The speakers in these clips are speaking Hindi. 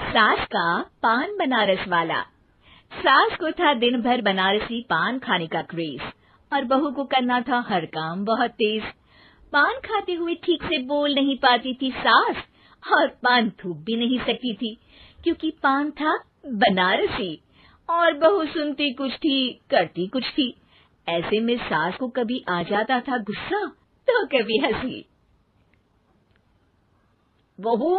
सास का पान बनारस वाला। सास को था दिन भर बनारसी पान खाने का क्रेज और बहू को करना था हर काम बहुत तेज। पान खाते हुए ठीक से बोल नहीं पाती थी सास और पान थूक भी नहीं सकती थी क्योंकि पान था बनारसी और बहू सुनती कुछ थी करती कुछ थी। ऐसे में सास को कभी आ जाता था गुस्सा तो कभी हंसी। बहू,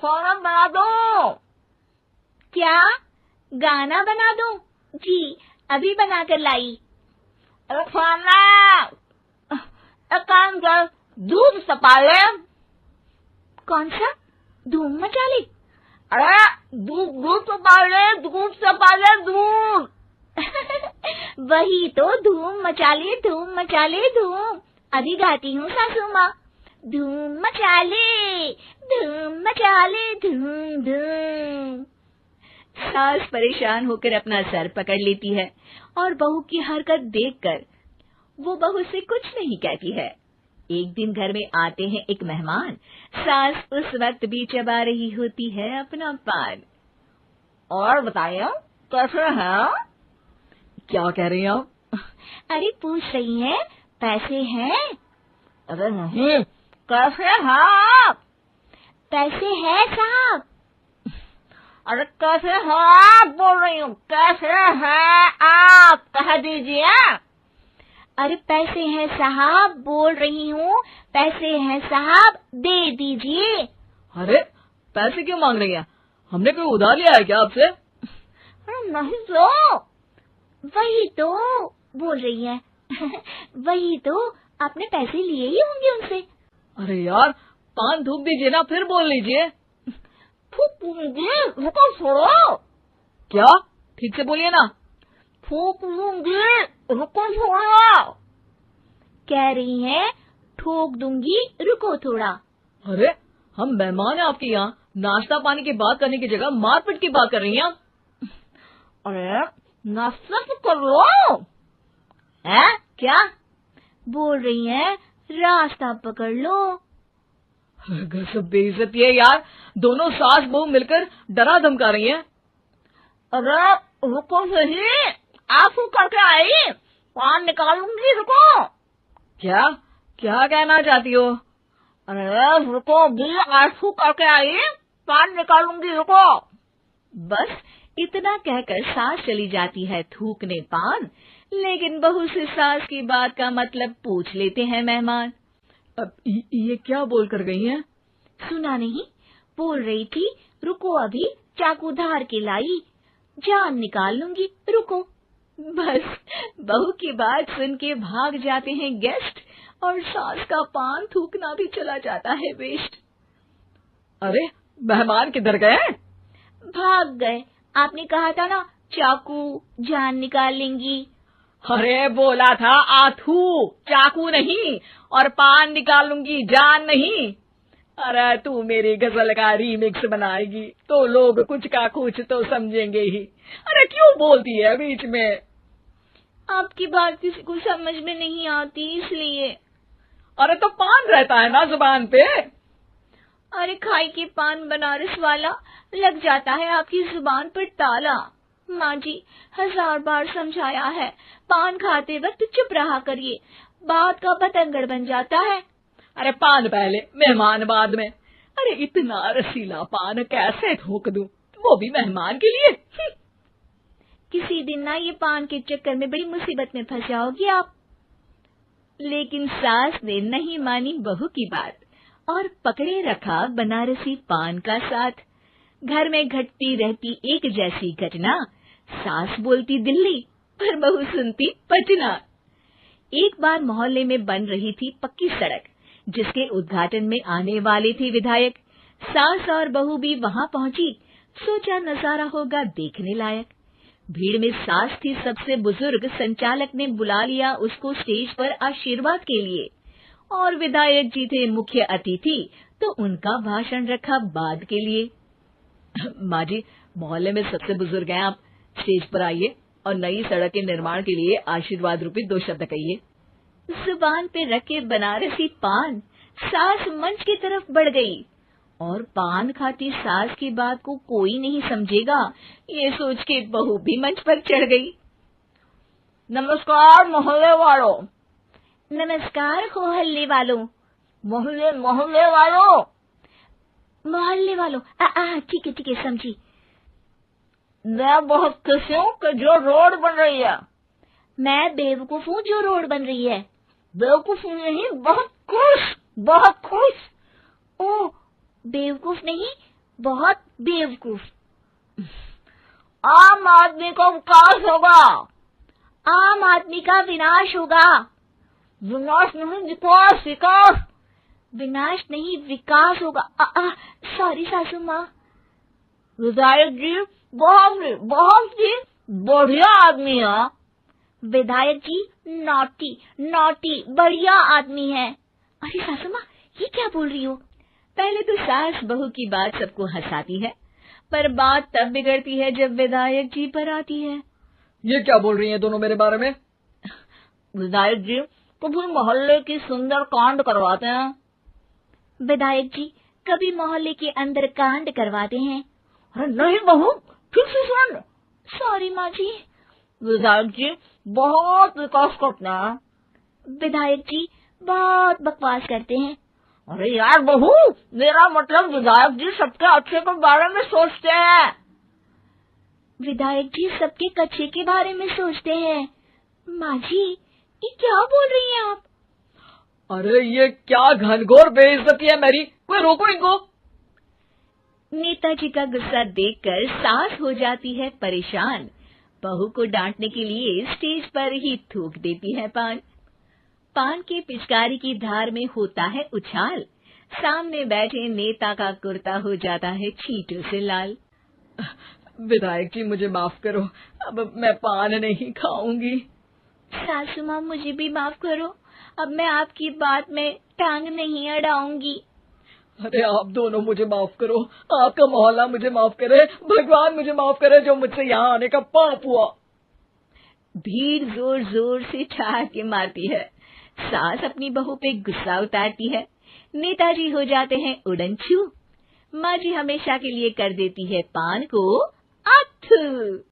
खाना बना दो। क्या? गाना बना दूं? जी अभी बना कर लाई। अरे खाना, एक काम कर, दूध सपा ले। कौन सा? धूम मचा ले? अरे दूध सपा ले, दूध सपा ले, दूध। वही तो, धूम मचा ले, धूम मचा ले, धूम। अभी गाती हूँ सासू माँ। धूम मचा ले, धूम मचा ले, धूम धूम। सास परेशान होकर अपना सर पकड़ लेती है और बहू की हरकत देखकर वो बहू से कुछ नहीं कहती है। एक दिन घर में आते हैं एक मेहमान। सास उस वक्त भी चबा रही होती है अपना पान। और बताइए कैसे हैं? क्या कह रही हैं आप? अरे पूछ रही हैं पैसे हैं? अरे नहीं, कैसे हैं आप? पैसे हैं साहब। अरे कैसे हैं आप बोल रही हूँ, कैसे हैं आप कह दीजिए। अरे पैसे हैं साहब बोल रही हूँ, पैसे हैं साहब दे दीजिए। अरे पैसे क्यों मांग रही हैं? हमने कोई उधार लिया है क्या आपसे? अरे नहीं तो। वही तो बोल रही है। वही तो, आपने पैसे लिए ही होंगे उनसे। अरे यार पान थूक दीजिए ना, फिर बोल लीजिए। थूकूंगी, रुको छोड़ो। क्या? ठीक से बोलिए ना। थूक लूंगी, रुको छोड़ो। कह रही हैं ठोक दूंगी, रुको थोड़ा। अरे हम मेहमान हैं आपके यहाँ, नाश्ता पानी की बात करने की जगह मारपीट की बात कर रही हैं आप। अरे नाश्ता तो कर लो। है क्या? बोल रही हैं रास्ता पकड़ लो। गजब बेइज्जती है यार, दोनों सास बहू मिलकर डरा धमका रही हैं। अरे रुको सही, आंसू करके आई, पान निकालूंगी, रुको। क्या क्या कहना चाहती हो? अरे रुको भी, आंसू करके आई, पान निकालूंगी, रुको। बस इतना कहकर सास चली जाती है थूकने पान, लेकिन बहू से सास की बात का मतलब पूछ लेते हैं मेहमान। अब ये क्या बोल कर गई हैं? सुना नहीं? बोल रही थी रुको अभी चाकू धार के लाई, जान निकाल लूंगी, रुको। बस बहू की बात सुन के भाग जाते हैं गेस्ट और सास का पान थूकना भी चला जाता है वेस्ट। अरे मेहमान किधर गए? भाग गए। आपने कहा था ना चाकू जान निकाल लेंगी। अरे बोला था आथू, चाकू नहीं, और पान निकालूंगी जान नहीं। अरे तू मेरी गजल का रीमिक्स बनाएगी तो लोग कुछ का कुछ तो समझेंगे ही। अरे क्यों बोलती है बीच में? आपकी बात किसी को समझ में नहीं आती इसलिए। अरे तो पान रहता है ना जुबान पे। अरे खाई के पान बनारस वाला, लग जाता है आपकी जुबान पर ताला। माँ जी 1000 बार समझाया है, पान खाते वक्त चुप रहा करिए, बात का बतंगड़ बन जाता है। अरे पान पहले मेहमान बाद में। अरे इतना रसीला पान कैसे थूक दूं, वो भी मेहमान के लिए। किसी दिन ना ये पान के चक्कर में बड़ी मुसीबत में फंस जाओगी आप। लेकिन सास ने नहीं मानी बहू की बात और पकड़े रखा बनारसी पान का साथ। घर में घटती रहती एक जैसी घटना, सास बोलती दिल्ली पर बहू सुनती पटना। एक बार मोहल्ले में बन रही थी पक्की सड़क, जिसके उद्घाटन में आने वाले थे विधायक। सास और बहू भी वहां पहुंची, सोचा नजारा होगा देखने लायक। भीड़ में सास थी सबसे बुजुर्ग, संचालक ने बुला लिया उसको स्टेज पर आशीर्वाद के लिए, और विधायक जी थे मुख्य अतिथि तो उनका भाषण रखा बाद के लिए। माँ जी मोहल्ले में सबसे बुजुर्ग हैं आप, स्टेज पर आइए और नई सड़क के निर्माण के लिए आशीर्वाद रूपी 2 शब्द कहिए। जुबान पे रखे बनारसी पान सास मंच की तरफ बढ़ गई और पान खाती सास की बात को कोई नहीं समझेगा, ये सोच के बहू भी मंच पर चढ़ गई। नमस्कार मोहल्ले वालों। नमस्कार मोहल्ले वालों। मोहल्ले वालों। मोहल्ले वालों, ठीक है समझी। मैं बहुत खुश हूँ कि जो रोड बन रही है। मैं बेवकूफ हूँ जो रोड बन रही है। बेवकूफ नहीं, बहुत खुश। ओह, बेवकूफ नहीं, बहुत बेवकूफ। आम आदमी का विकास होगा। आम आदमी का विनाश होगा। विनाश नहीं, विकास। विनाश नहीं, विकास होगा। सॉरी सासू माँ। विधायक जी बहुत ही बढ़िया आदमी है। विधायक जी नॉटी बढ़िया आदमी है। अरे सासू माँ, ये क्या बोल रही हो? पहले तो सास बहू की बात सबको हंसाती है, पर बात तब बिगड़ती है जब विधायक जी पर आती है। ये क्या बोल रही हैं दोनों मेरे बारे में? विधायक जी कभी मोहल्ले की सुंदर कांड करवाते हैं। विधायक जी कभी मोहल्ले के अंदर कांड करवाते हैं। अरे नहीं बहू, ठीक से सुन। सॉरी माँ जी। विधायक जी बहुत विकास करते हैं। विधायक जी बहुत बकवास करते हैं। अरे यार बहू, मेरा मतलब विधायक जी सबके अच्छे के बारे में सोचते हैं। विधायक जी सबके कच्चे के बारे में सोचते हैं। माँ जी, ये क्या बोल रही हैं आप? अरे ये क्या घनघोर बेइज्जती है मेरी, कोई रोको इनको। नेताजी का गुस्सा देखकर सास हो जाती है परेशान। बहू को डांटने के लिए स्टेज पर ही थूक देती है पान के पिचकारी की धार में होता है उछाल। सामने बैठे नेता का कुर्ता हो जाता है छींटों से लाल। विधायक जी मुझे माफ करो, अब मैं पान नहीं खाऊंगी। सासू माँ मुझे भी माफ करो, अब मैं आपकी बात में टांग नहीं अड़ाऊंगी। अरे आप दोनों मुझे माफ करो, आपका मोहल्ला मुझे माफ करे, भगवान मुझे माफ करे जो मुझसे यहाँ आने का पाप हुआ। भीड़ जोर जोर से ठहाके मारती है। सास अपनी बहू पे गुस्सा उतारती है। नेताजी हो जाते हैं उड़नछू। माँ जी हमेशा के लिए कर देती है पान को अथू।